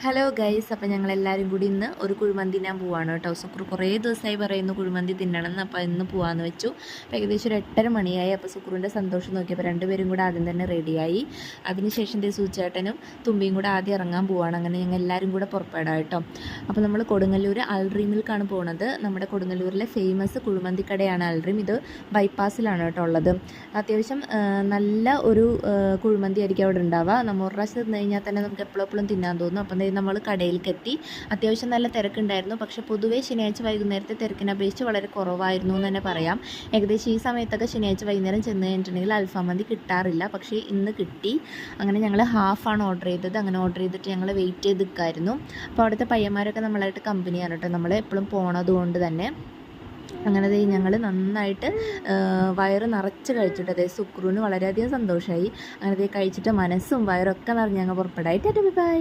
Hello guys, അപ്പോൾ ഞങ്ങളെല്ലാവരും കൂടി ഇന്ന് ഒരു കുഴിമന്തി തിന്നാൻ പോവാണ് കേട്ടോ. സുക്രു കുറേ ദിവസമായി പറയുന്നു കുഴിമന്തി തിന്നണമെന്ന്. അപ്പോൾ ഇന്ന് പോകാമെന്ന് വെച്ചു. അപ്പോൾ ഏകദേശം ഒരു 8:30 മണിയായി. അപ്പോൾ സുക്രുവിൻ്റെ സന്തോഷം നോക്കിയപ്പോൾ രണ്ടുപേരും കൂടെ ആദ്യം തന്നെ റെഡിയായി. അതിനുശേഷം സൂചേട്ടനും തുമ്പിയും കൂടെ ആദ്യം ഇറങ്ങാൻ പോവാണ്. അങ്ങനെ ഞങ്ങൾ എല്ലാവരും കൂടെ പുറപ്പെടാം കേട്ടോ. അപ്പോൾ നമ്മൾ കൊടുങ്ങല്ലൂർ അൽഡ്രീമിലേക്കാണ് പോകുന്നത്. നമ്മുടെ കൊടുങ്ങല്ലൂരിലെ ഫേമസ് കുഴിമന്തി കടയാണ് അൽഡ്രീം. ഇത് ബൈപ്പാസിലാണ് കേട്ടോ ഉള്ളത്. അത്യാവശ്യം നല്ല ഒരു കുഴിമന്തി ആയിരിക്കും അവിടെ ഉണ്ടാവുക. നമ്മൾ ഒരു പ്രാവശ്യം തിന്നു കഴിഞ്ഞാൽ തന്നെ നമുക്ക് എപ്പോഴും തിന്നാൻ തോന്നും. അപ്പം നമ്മൾ കടയിലേക്ക് എത്തി. അത്യാവശ്യം നല്ല തിരക്കുണ്ടായിരുന്നു. പക്ഷേ പൊതുവേ ശനിയാഴ്ച വൈകുന്നേരത്തെ തിരക്കിനെ അപേക്ഷിച്ച് വളരെ കുറവായിരുന്നു എന്ന് തന്നെ പറയാം. ഏകദേശം ഈ സമയത്തൊക്കെ ശനിയാഴ്ച വൈകുന്നേരം ചെന്ന് കഴിഞ്ഞിട്ടുണ്ടെങ്കിൽ അൽഫാം മന്തി കിട്ടാറില്ല. പക്ഷേ ഇന്ന് കിട്ടി. അങ്ങനെ ഞങ്ങൾ ഹാഫാണ് ഓർഡർ ചെയ്തത്. അങ്ങനെ ഓർഡർ ചെയ്തിട്ട് ഞങ്ങൾ വെയിറ്റ് ചെയ്ത് നിൽക്കായിരുന്നു. അപ്പോൾ അവിടുത്തെ പയ്യന്മാരൊക്കെ നമ്മളായിട്ട് കമ്പനിയാണ് കേട്ടോ. നമ്മൾ എപ്പോഴും പോണത് കൊണ്ട് തന്നെ അങ്ങനെ ഞങ്ങൾ നന്നായിട്ട് വയറ് നിറച്ച് കഴിച്ചിട്ട് സുക്രുവിന് വളരെയധികം സന്തോഷമായി. അങ്ങനെ കഴിച്ചിട്ട് മനസ്സും വയറൊക്കെ നിറഞ്ഞ് ഞങ്ങൾ പുറപ്പെടായിട്ട് ബൈ.